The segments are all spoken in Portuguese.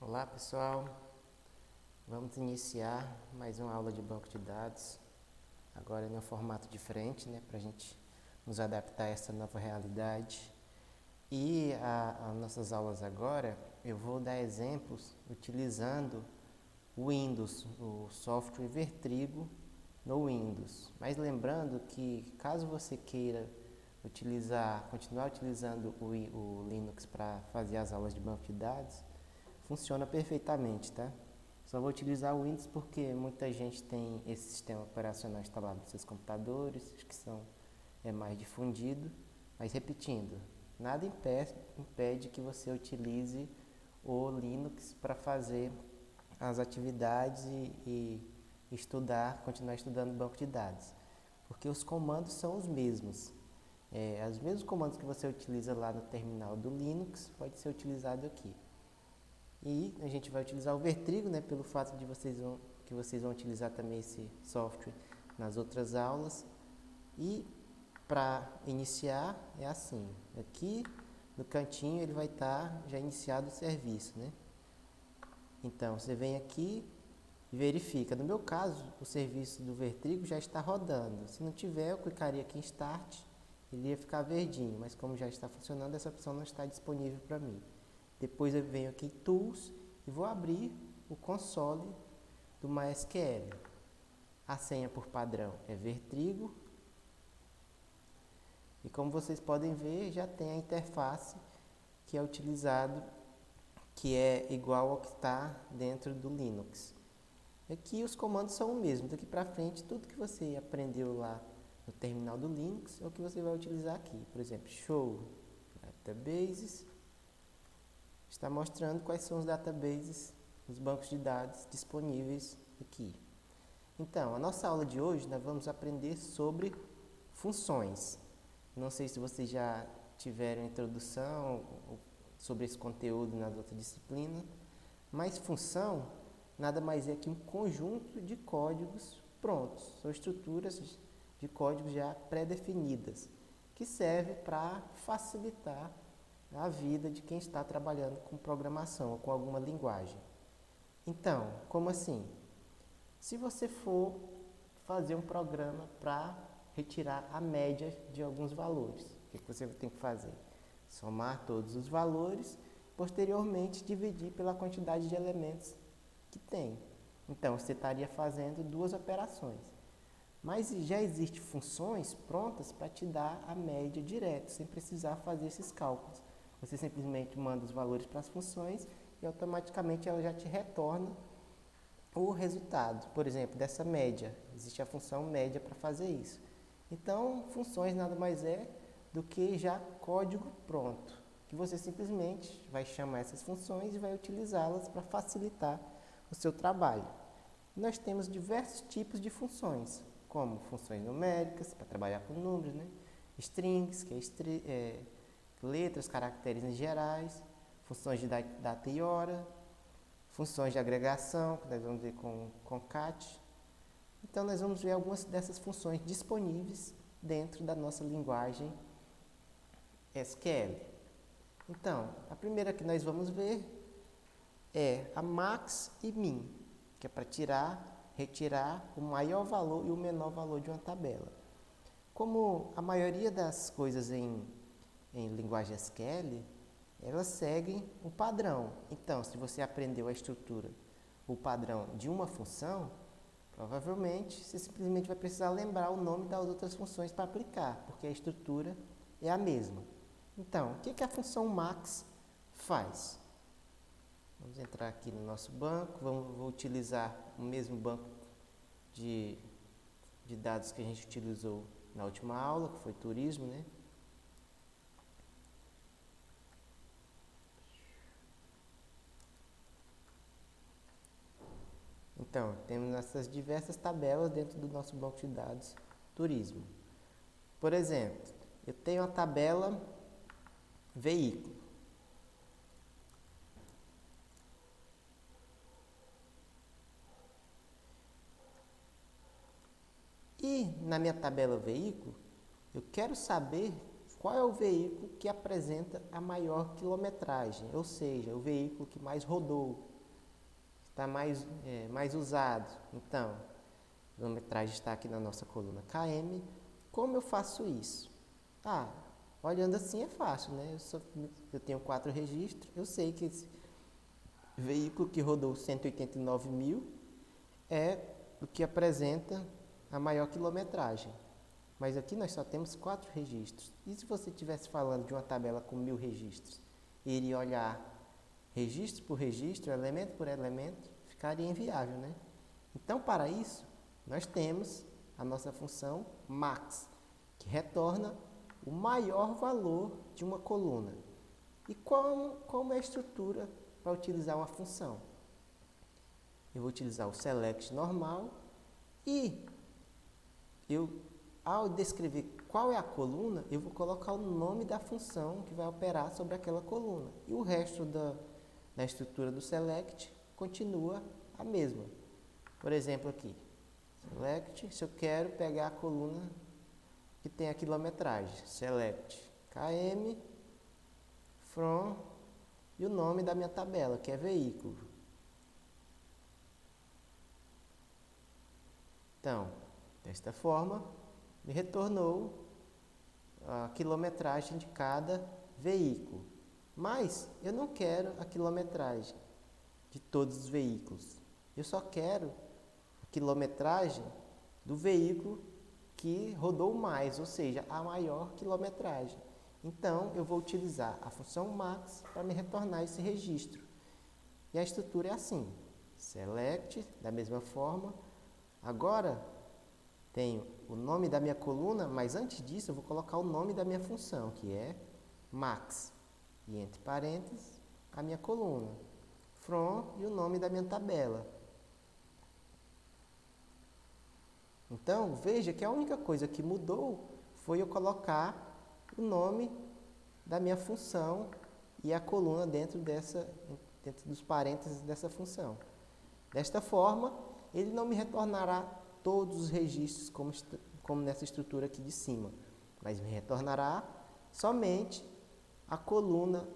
Olá pessoal, vamos iniciar mais uma aula de banco de dados, agora em um formato diferente, para a gente nos adaptar a essa nova realidade. E as nossas aulas agora, eu vou dar exemplos utilizando o Windows, o software Vertrigo no Windows. Mas lembrando que caso você queira continuar utilizando o Linux para fazer as aulas de banco de dados, funciona perfeitamente, tá? Só vou utilizar o Windows porque muita gente tem esse sistema operacional instalado nos seus computadores, que é mais difundido. Mas repetindo, nada impede que você utilize o Linux para fazer as atividades continuar estudando banco de dados. Porque os comandos são os mesmos. Os mesmos comandos que você utiliza lá no terminal do Linux pode ser utilizado aqui. E a gente vai utilizar o Vertrigo, pelo fato de que vocês vão utilizar também esse software nas outras aulas. E para iniciar é assim, aqui no cantinho ele vai estar já iniciado o serviço, Então você vem aqui e verifica. No meu caso, o serviço do Vertrigo já está rodando. Se não tiver, eu clicaria aqui em Start, ele ia ficar verdinho, mas como já está funcionando, essa opção não está disponível para mim. Depois eu venho aqui em Tools e vou abrir o console do MySQL. A senha por padrão é Vertrigo. E como vocês podem ver, já tem a interface que é utilizado, que é igual ao que está dentro do Linux. Aqui os comandos são o mesmo. Daqui para frente, tudo que você aprendeu lá no terminal do Linux é o que você vai utilizar aqui. Por exemplo, show databases. Está mostrando quais são os databases, os bancos de dados disponíveis aqui. Então, a nossa aula de hoje nós vamos aprender sobre funções. Não sei se vocês já tiveram introdução sobre esse conteúdo nas outras disciplinas, mas função nada mais é que um conjunto de códigos prontos, são estruturas de códigos já pré-definidas, que serve para facilitar a vida de quem está trabalhando com programação ou com alguma linguagem. Então, como assim? Se você for fazer um programa para retirar a média de alguns valores, o que você tem que fazer? Somar todos os valores, posteriormente dividir pela quantidade de elementos que tem. Então, você estaria fazendo duas operações. Mas já existem funções prontas para te dar a média direto, sem precisar fazer esses cálculos. Você simplesmente manda os valores para as funções e automaticamente ela já te retorna o resultado. Por exemplo, dessa média, existe a função média para fazer isso. Então, funções nada mais é do que já código pronto, que você simplesmente vai chamar essas funções e vai utilizá-las para facilitar o seu trabalho. Nós temos diversos tipos de funções, como funções numéricas, para trabalhar com números, strings, que é letras, caracteres em gerais, funções de data e hora, funções de agregação, que nós vamos ver com concat. Então, nós vamos ver algumas dessas funções disponíveis dentro da nossa linguagem SQL. Então, a primeira que nós vamos ver é a max e min, que é para retirar o maior valor e o menor valor de uma tabela. Como a maioria das coisas em linguagem SQL, elas seguem o padrão. Então, se você aprendeu a estrutura, o padrão de uma função, provavelmente você simplesmente vai precisar lembrar o nome das outras funções para aplicar, porque a estrutura é a mesma. Então, o que a função max faz? Vamos entrar aqui no nosso banco, vou utilizar o mesmo banco de dados que a gente utilizou na última aula, que foi turismo, Então, temos essas diversas tabelas dentro do nosso banco de dados turismo. Por exemplo, eu tenho a tabela veículo. E na minha tabela veículo, eu quero saber qual é o veículo que apresenta a maior quilometragem, ou seja, o veículo que mais rodou, está mais usado. Então, a quilometragem está aqui na nossa coluna km. Como eu faço isso? Olhando assim é fácil, né? Eu tenho 4 registros, eu sei que esse veículo que rodou 189 mil é o que apresenta a maior quilometragem. Mas aqui nós só temos 4 registros. E se você estivesse falando de uma tabela com 1000 registros? Iria olhar registro por registro, elemento por elemento, ficaria inviável, né? Então, para isso, nós temos a nossa função max, que retorna o maior valor de uma coluna. E como é a estrutura para utilizar uma função? Eu vou utilizar o select normal e ao descrever qual é a coluna, eu vou colocar o nome da função que vai operar sobre aquela coluna. E o resto da estrutura do select continua a mesma. Por exemplo, aqui, select, se eu quero pegar a coluna que tem a quilometragem, select km from e o nome da minha tabela, que é veículo. Então, desta forma, me retornou a quilometragem de cada veículo. Mas eu não quero a quilometragem de todos os veículos. Eu só quero a quilometragem do veículo que rodou mais, ou seja, a maior quilometragem. Então, eu vou utilizar a função max para me retornar esse registro. E a estrutura é assim: select, da mesma forma. Agora, tenho o nome da minha coluna, mas antes disso eu vou colocar o nome da minha função, que é max. E entre parênteses, a minha coluna. From e o nome da minha tabela. Então, veja que a única coisa que mudou foi eu colocar o nome da minha função e a coluna dentro dos parênteses dessa função. Desta forma, ele não me retornará todos os registros como nessa estrutura aqui de cima, mas me retornará somente a coluna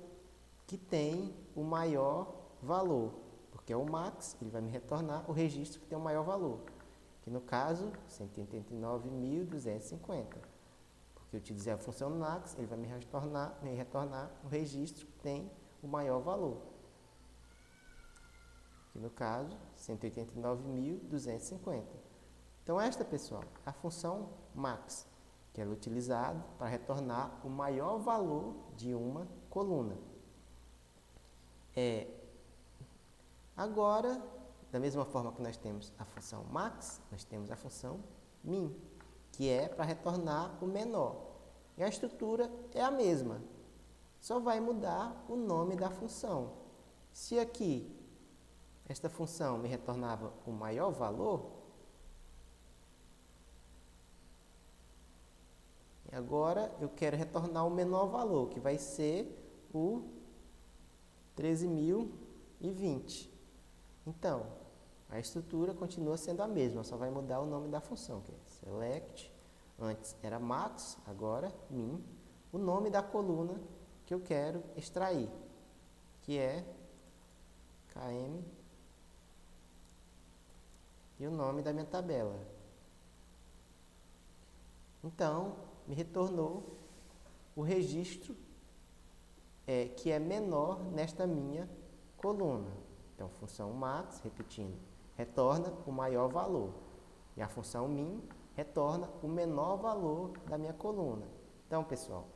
que tem o maior valor, porque é o max, ele vai me retornar o registro que tem o maior valor, que no caso, 189.250. Porque eu utilizei a função max, ele vai me retornar o registro que tem o maior valor, que no caso, 189.250. Então, esta, pessoal, é a função max, que ela é utilizada para retornar o maior valor de uma coluna. Agora, da mesma forma que nós temos a função max, nós temos a função min, que é para retornar o menor. E a estrutura é a mesma, só vai mudar o nome da função. Se aqui esta função me retornava o maior valor, e agora eu quero retornar o menor valor, que vai ser o 13.020. Então, a estrutura continua sendo a mesma, só vai mudar o nome da função, que é select, antes era max, agora min, o nome da coluna que eu quero extrair, que é km, e o nome da minha tabela. Então, me retornou o registro que é menor nesta minha coluna. Então, função max, repetindo, retorna o maior valor. E a função min retorna o menor valor da minha coluna. Então, pessoal,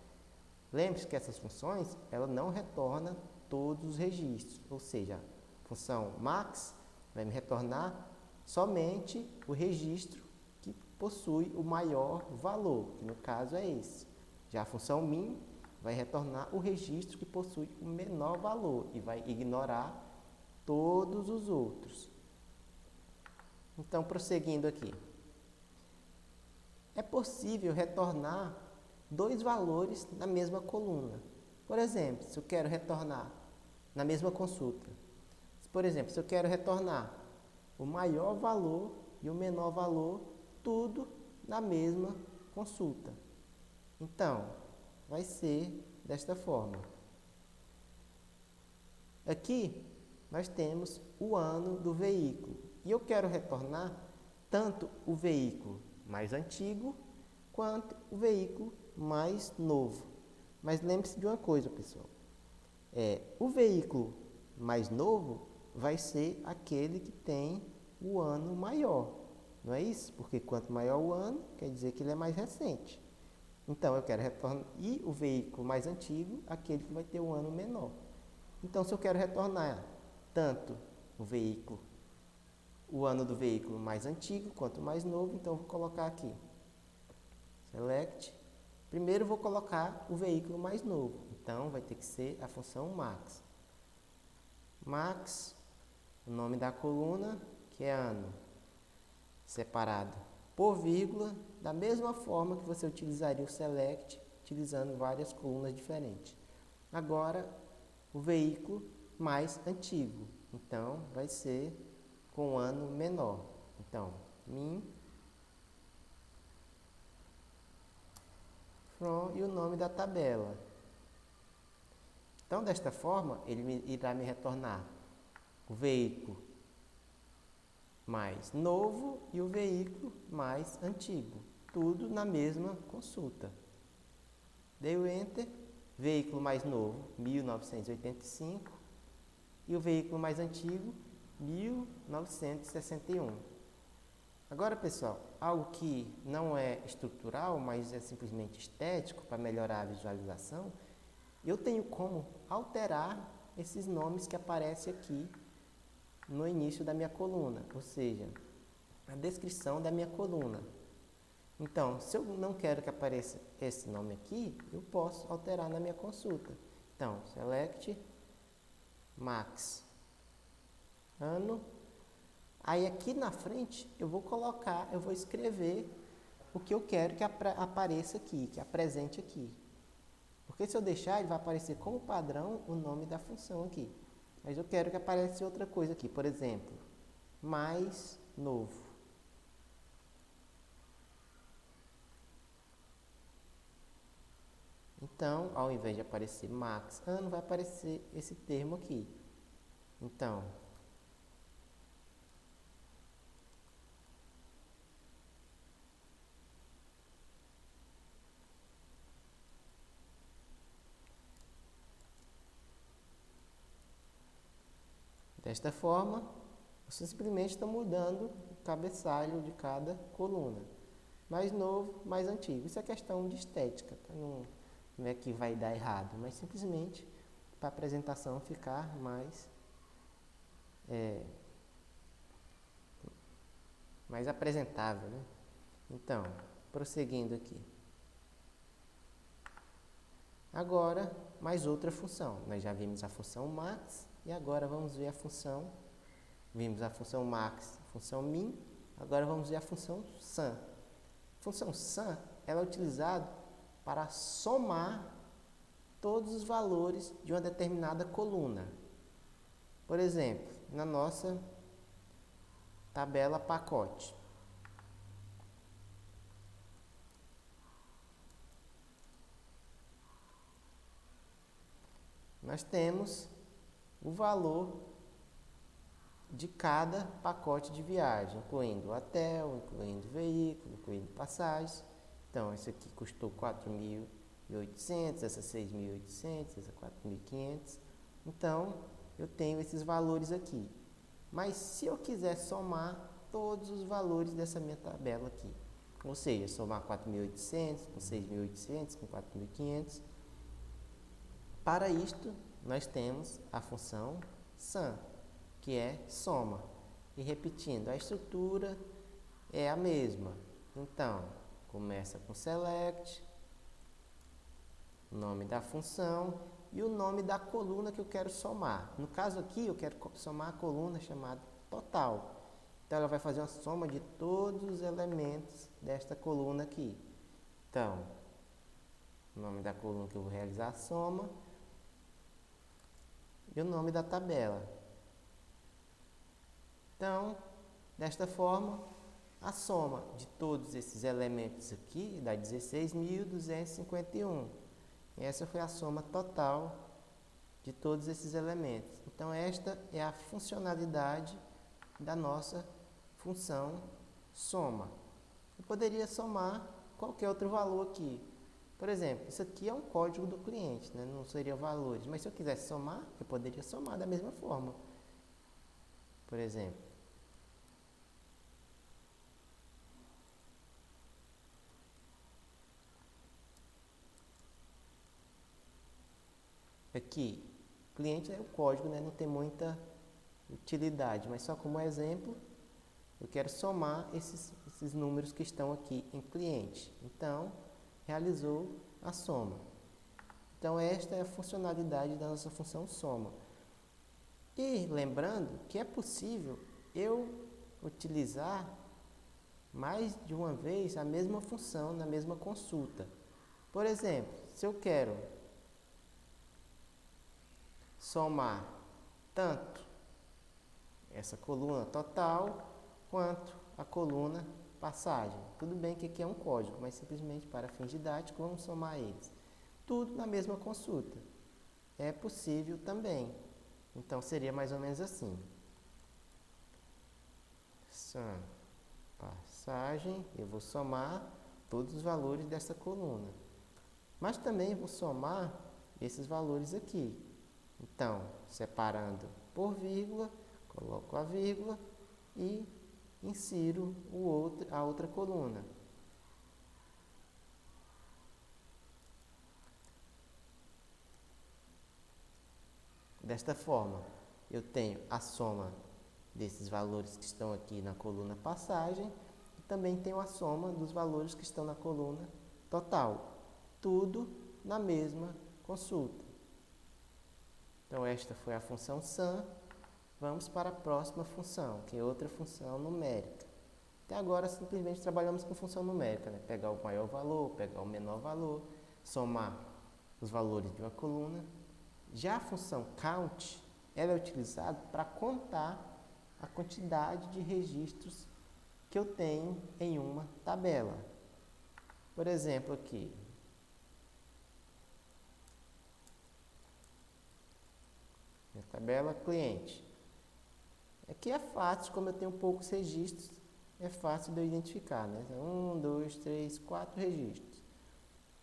lembre-se que essas funções, ela não retorna todos os registros. Ou seja, a função max vai me retornar somente o registro que possui o maior valor, que no caso é esse. Já a função min vai retornar o registro que possui o menor valor e vai ignorar todos os outros. Então, prosseguindo aqui. É possível retornar 2 valores na mesma coluna. Por exemplo, se eu quero retornar na mesma consulta. Por exemplo, se eu quero retornar o maior valor e o menor valor, tudo na mesma consulta. Então, vai ser desta forma. Aqui nós temos o ano do veículo e eu quero retornar tanto o veículo mais antigo quanto o veículo mais novo. Mas lembre-se de uma coisa, pessoal. O veículo mais novo vai ser aquele que tem o ano maior. Não é isso? Porque quanto maior o ano, quer dizer que ele é mais recente. Então, eu quero retornar. E o veículo mais antigo, aquele que vai ter o ano menor. Então, se eu quero retornar tanto o ano do veículo mais antigo quanto mais novo, então eu vou colocar aqui. Select. Primeiro eu vou colocar o veículo mais novo. Então, vai ter que ser a função max. Max, o nome da coluna, que é ano, separado por vírgula, da mesma forma que você utilizaria o select, utilizando várias colunas diferentes. Agora, o veículo mais antigo. Então, vai ser com ano menor. Então, min from e o nome da tabela. Então, desta forma, ele irá me retornar o veículo mais novo e o veículo mais antigo. Tudo na mesma consulta. Dei o Enter. Veículo mais novo, 1985. E o veículo mais antigo, 1961. Agora, pessoal, algo que não é estrutural, mas é simplesmente estético para melhorar a visualização, eu tenho como alterar esses nomes que aparecem aqui no início da minha coluna, ou seja, a descrição da minha coluna. Então, se eu não quero que apareça esse nome aqui, eu posso alterar na minha consulta. Então, select max ano. Aí aqui na frente eu vou escrever o que eu quero que apareça aqui, que apresente aqui. Porque se eu deixar, ele vai aparecer como padrão o nome da função aqui. Mas eu quero que apareça outra coisa aqui, por exemplo, mais novo. Então, ao invés de aparecer max ano, vai aparecer esse termo aqui. Então, desta forma, eu simplesmente estou mudando o cabeçalho de cada coluna. Mais novo, mais antigo. Isso é questão de estética, tá? Não é que vai dar errado, mas simplesmente para a apresentação ficar mais apresentável, né? Então, prosseguindo aqui. Agora, mais outra função. Nós já vimos a função max e agora vamos ver a função. Vimos a função max, a função min. Agora vamos ver a função sum. A função sum ela é utilizada para somar todos os valores de uma determinada coluna. Por exemplo, na nossa tabela pacote. Nós temos o valor de cada pacote de viagem, incluindo hotel, incluindo veículo, incluindo passagens. Então, esse aqui custou 4.800, essa 6.800, essa 4.500. Então, eu tenho esses valores aqui. Mas se eu quiser somar todos os valores dessa minha tabela aqui, ou seja, somar 4.800 com 6.800 com 4.500, para isto nós temos a função sum, que é soma. E repetindo, a estrutura é a mesma. Então, começa com select, o nome da função e o nome da coluna que eu quero somar. No caso aqui, eu quero somar a coluna chamada total. Então, ela vai fazer uma soma de todos os elementos desta coluna aqui. Então, o nome da coluna que eu vou realizar a soma e o nome da tabela. Então, desta forma, a soma de todos esses elementos aqui dá 16.251. E essa foi a soma total de todos esses elementos. Então, esta é a funcionalidade da nossa função soma. Eu poderia somar qualquer outro valor aqui. Por exemplo, isso aqui é um código do cliente, né? Não seria valores. Mas se eu quisesse somar, eu poderia somar da mesma forma. Por exemplo, aqui, cliente é o código, né? Não tem muita utilidade, mas só como exemplo, eu quero somar esses números que estão aqui em cliente. Então, realizou a soma. Então, esta é a funcionalidade da nossa função soma. E lembrando que é possível eu utilizar mais de uma vez a mesma função na mesma consulta. Por exemplo, se eu quero somar tanto essa coluna total quanto a coluna passagem. Tudo bem que aqui é um código, mas simplesmente para fins didáticos vamos somar eles. Tudo na mesma consulta. É possível também. Então seria mais ou menos assim. Sum, passagem, eu vou somar todos os valores dessa coluna. Mas também vou somar esses valores aqui. Então, separando por vírgula, coloco a vírgula e insiro a outra coluna. Desta forma, eu tenho a soma desses valores que estão aqui na coluna passagem e também tenho a soma dos valores que estão na coluna total. Tudo na mesma consulta. Então, esta foi a função sum. Vamos para a próxima função, que é outra função numérica. Até agora, simplesmente trabalhamos com função numérica, né? Pegar o maior valor, pegar o menor valor, somar os valores de uma coluna. Já a função count, ela é utilizada para contar a quantidade de registros que eu tenho em uma tabela. Por exemplo, aqui, minha tabela cliente. Aqui é fácil, como eu tenho poucos registros, é fácil de eu identificar, né? 1, 2, 3, 4 registros.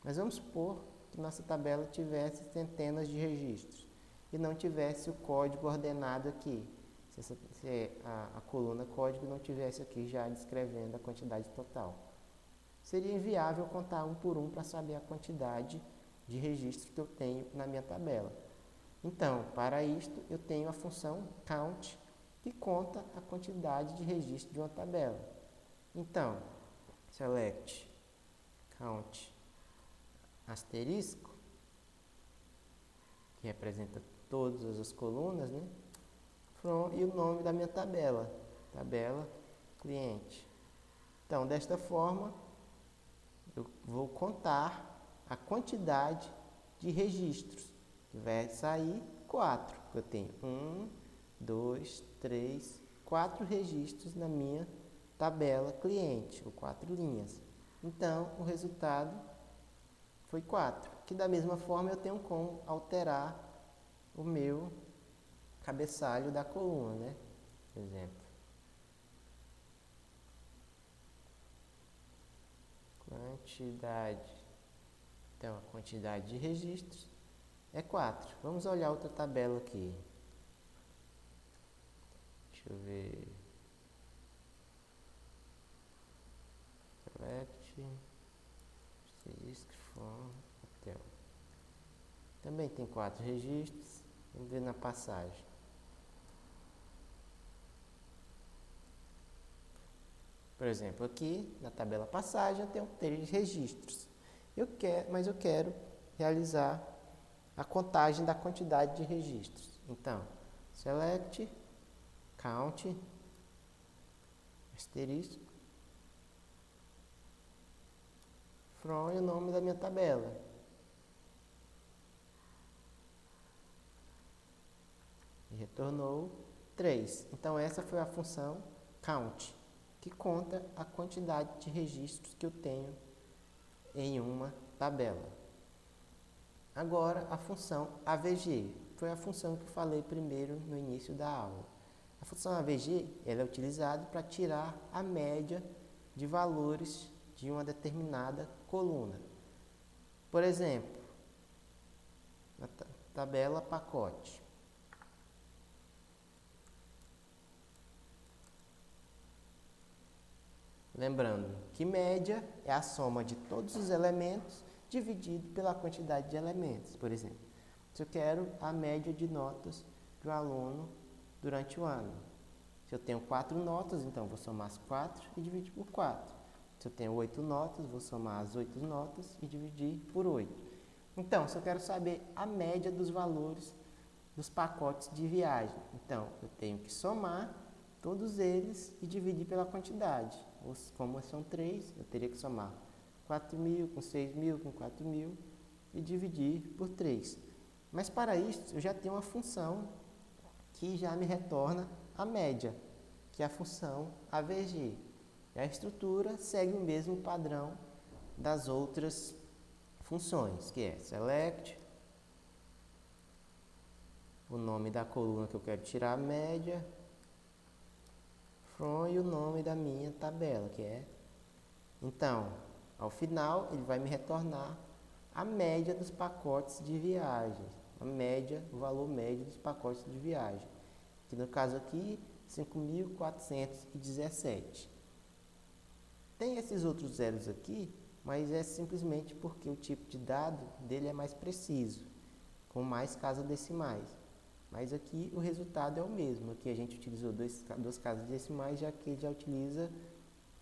Mas vamos supor que nossa tabela tivesse centenas de registros e não tivesse o código ordenado aqui. Se a coluna código não tivesse aqui já descrevendo a quantidade total. Seria inviável contar um por um para saber a quantidade de registros que eu tenho na minha tabela. Então, para isto, eu tenho a função count, que conta a quantidade de registros de uma tabela. Então, select count asterisco, que representa todas as colunas, né? From, e o nome da minha tabela, tabela cliente. Então, desta forma, eu vou contar a quantidade de registros, que vai sair 4, porque eu tenho 1, 2, 3, 4 registros na minha tabela cliente, ou 4 linhas. Então, o resultado foi 4, que da mesma forma eu tenho como alterar o meu cabeçalho da coluna, né? Por exemplo. Quantidade. Então, a quantidade de registros é 4. Vamos olhar outra tabela aqui. Deixa eu ver. Select. Asterisco, from, hotel. Também tem 4 registros. Vamos ver na passagem. Por exemplo, aqui na tabela passagem eu tenho 3 registros. Mas eu quero realizar a contagem da quantidade de registros. Então, select, count, asterisco, from e o nome da minha tabela. E retornou 3. Então, essa foi a função count, que conta a quantidade de registros que eu tenho em uma tabela. Agora, a função AVG. Foi a função que eu falei primeiro no início da aula. A função AVG ela é utilizada para tirar a média de valores de uma determinada coluna. Por exemplo, na tabela pacote. Lembrando que média é a soma de todos os elementos dividido pela quantidade de elementos. Por exemplo, se eu quero a média de notas do aluno durante o ano. Se eu tenho 4 notas, então vou somar as 4 e dividir por 4. Se eu tenho 8 notas, vou somar as 8 notas e dividir por 8. Então, se eu quero saber a média dos valores dos pacotes de viagem, então eu tenho que somar todos eles e dividir pela quantidade. Como são 3, eu teria que somar 4.000 com 6.000 com 4.000 e dividir por 3. Mas para isso, eu já tenho uma função que já me retorna a média, que é a função AVG. E a estrutura segue o mesmo padrão das outras funções, que é select, o nome da coluna que eu quero tirar a média, from e o nome da minha tabela, que é... Então, ao final, ele vai me retornar a média dos pacotes de viagem, o valor médio dos pacotes de viagem, que no caso aqui, 5.417. Tem esses outros zeros aqui, mas é simplesmente porque o tipo de dado dele é mais preciso, com mais casas decimais. Mas aqui o resultado é o mesmo. Aqui a gente utilizou duas casas decimais, já que ele já utiliza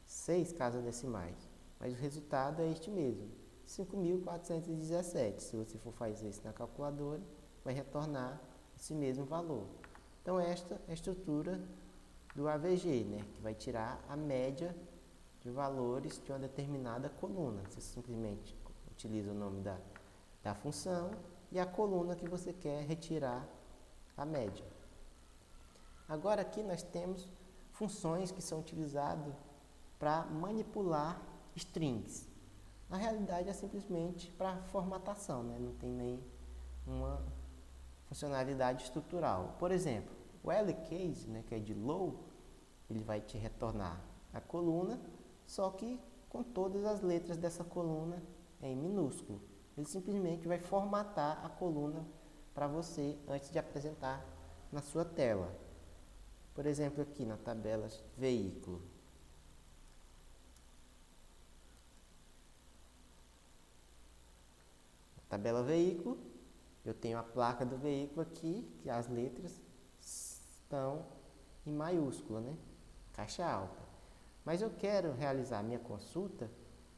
6 casas decimais. Mas o resultado é este mesmo, 5.417. Se você for fazer isso na calculadora, vai retornar esse mesmo valor. Então esta é a estrutura do AVG, né? Que vai tirar a média de valores de uma determinada coluna. Você simplesmente utiliza o nome da função e a coluna que você quer retirar a média. Agora aqui nós temos funções que são utilizadas para manipular strings. Na realidade é simplesmente para formatação, né? Não tem nem uma funcionalidade estrutural. Por exemplo, o LCase, né, que é de low, ele vai te retornar a coluna, só que com todas as letras dessa coluna em minúsculo. Ele simplesmente vai formatar a coluna para você antes de apresentar na sua tela. Por exemplo, aqui na tabela veículo. Na tabela veículo, eu tenho a placa do veículo aqui, que as letras estão em maiúscula, né? Caixa alta. Mas eu quero realizar a minha consulta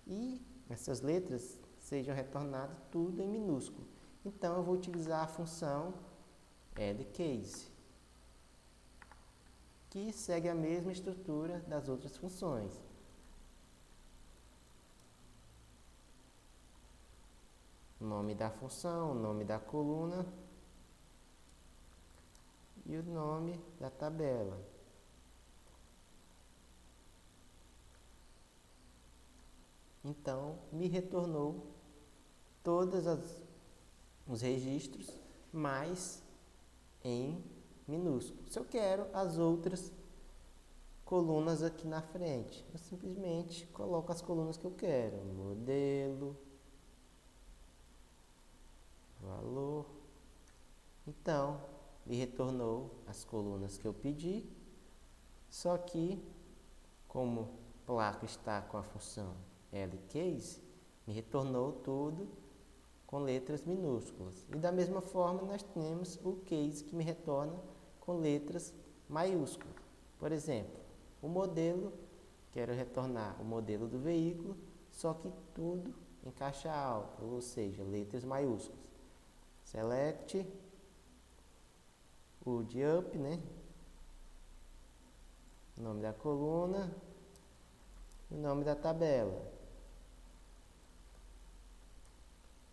e essas letras sejam retornadas tudo em minúsculo. Então, eu vou utilizar a função addCase, que segue a mesma estrutura das outras funções. O nome da função, o nome da coluna e o nome da tabela. Então, me retornou todos os registros, mas em minúsculo. Se eu quero as outras colunas aqui na frente, eu simplesmente coloco as colunas que eu quero. Modelo, valor. Então, me retornou as colunas que eu pedi, só que, como placa está com a função LCase, me retornou tudo com letras minúsculas. E da mesma forma, nós temos o case que me retorna com letras maiúsculas. Por exemplo, o modelo, quero retornar o modelo do veículo, só que tudo em caixa alta, ou seja, letras maiúsculas. Select, o de up, né? O nome da coluna, o nome da tabela.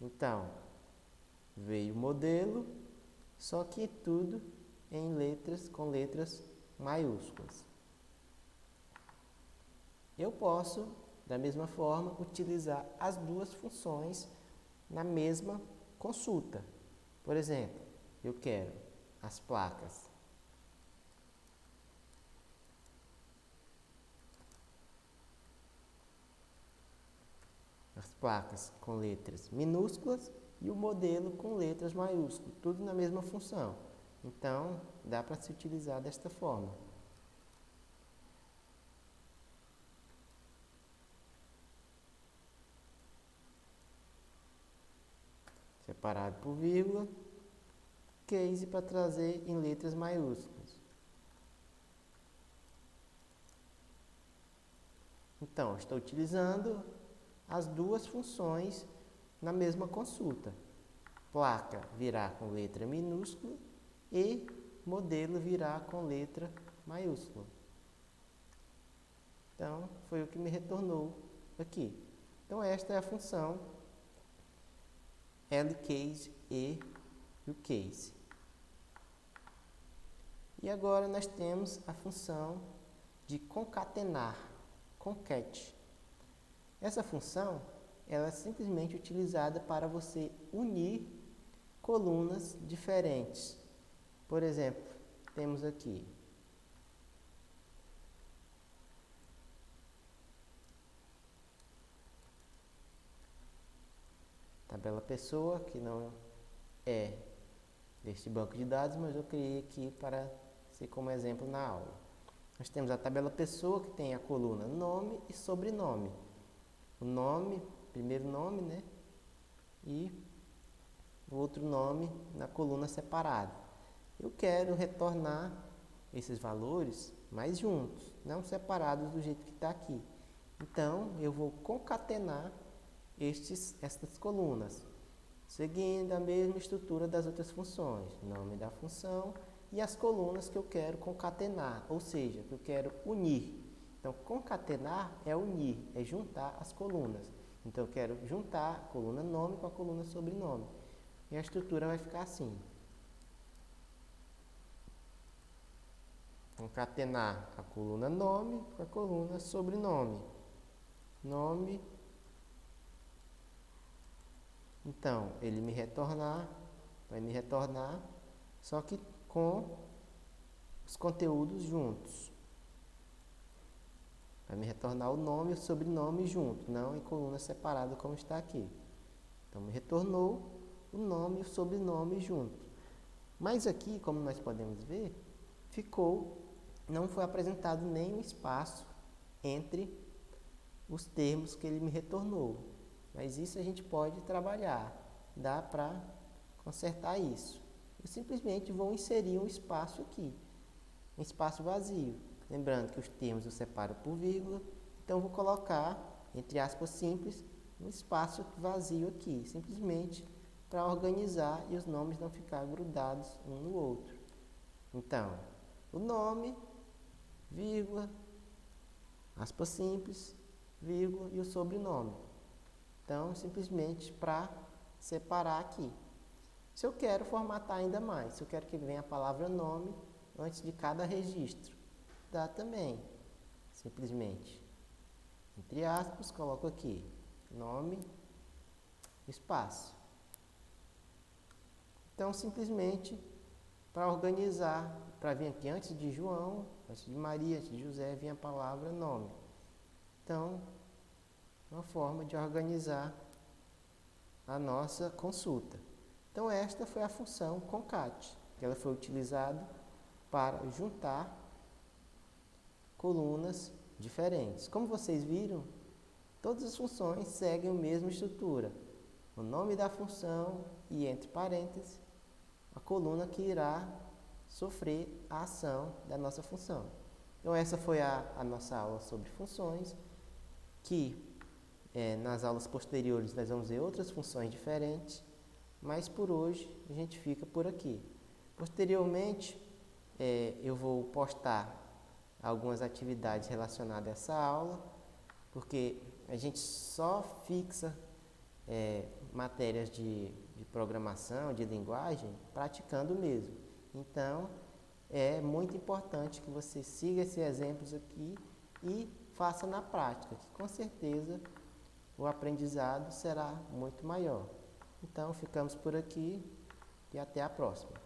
Então, veio o modelo, só que tudo em letras, com letras maiúsculas. Eu posso, da mesma forma, utilizar as duas funções na mesma consulta. Por exemplo, eu quero as placas. As placas com letras minúsculas e o modelo com letras maiúsculas, tudo na mesma função. Então, dá para se utilizar desta forma. Separado por vírgula, case para trazer em letras maiúsculas. Então, estou utilizando as duas funções na mesma consulta. Placa virá com letra minúscula e modelo virá com letra maiúscula. Então, foi o que me retornou aqui. Então, esta é a função LCase e UCase. E agora nós temos a função de concatenar, concat. Essa função ela é simplesmente utilizada para você unir colunas diferentes. Por exemplo, temos aqui tabela pessoa, que não é deste banco de dados, mas eu criei aqui para ser como exemplo na aula. Nós temos a tabela pessoa, que tem a coluna nome e sobrenome. O nome, primeiro nome, né? E o outro nome na coluna separada. Eu quero retornar esses valores mais juntos, não separados do jeito que está aqui. Então, eu vou concatenar estas colunas, seguindo a mesma estrutura das outras funções, nome da função e as colunas que eu quero concatenar, ou seja, que eu quero unir. Então, concatenar é unir, é juntar as colunas. Então, eu quero juntar a coluna nome com a coluna sobrenome. E a estrutura vai ficar assim. Concatenar a coluna nome com a coluna sobrenome. Nome. Então, ele vai me retornar, só que com os conteúdos juntos. Vai me retornar o nome e o sobrenome junto, não em coluna separada como está aqui. Então, me retornou o nome e o sobrenome junto. Mas aqui, como nós podemos ver, não foi apresentado nenhum espaço entre os termos que ele me retornou. Mas isso a gente pode trabalhar, dá para consertar isso. Eu simplesmente vou inserir um espaço aqui, um espaço vazio. Lembrando que os termos eu separo por vírgula, então eu vou colocar, entre aspas simples, um espaço vazio aqui, simplesmente para organizar e os nomes não ficarem grudados um no outro. Então, o nome, vírgula, aspas simples, vírgula e o sobrenome. Então, simplesmente para separar aqui. Se eu quero formatar ainda mais, se eu quero que venha a palavra nome antes de cada registro, dá também. Simplesmente, entre aspas, coloco aqui, nome, espaço. Então, simplesmente, para organizar, para vir aqui antes de João, antes de Maria, antes de José, vem a palavra nome. Então, uma forma de organizar a nossa consulta. Então, esta foi a função concat, que ela foi utilizada para juntar colunas diferentes. Como vocês viram, todas as funções seguem a mesma estrutura. O nome da função e, entre parênteses, a coluna que irá sofrer a ação da nossa função. Então, essa foi a nossa aula sobre funções, que nas aulas posteriores nós vamos ver outras funções diferentes, mas por hoje a gente fica por aqui. Posteriormente, eu vou postar algumas atividades relacionadas a essa aula, porque a gente só fixa matérias de programação, de linguagem, praticando mesmo. Então, é muito importante que você siga esses exemplos aqui e faça na prática, que com certeza o aprendizado será muito maior. Então ficamos por aqui e até a próxima.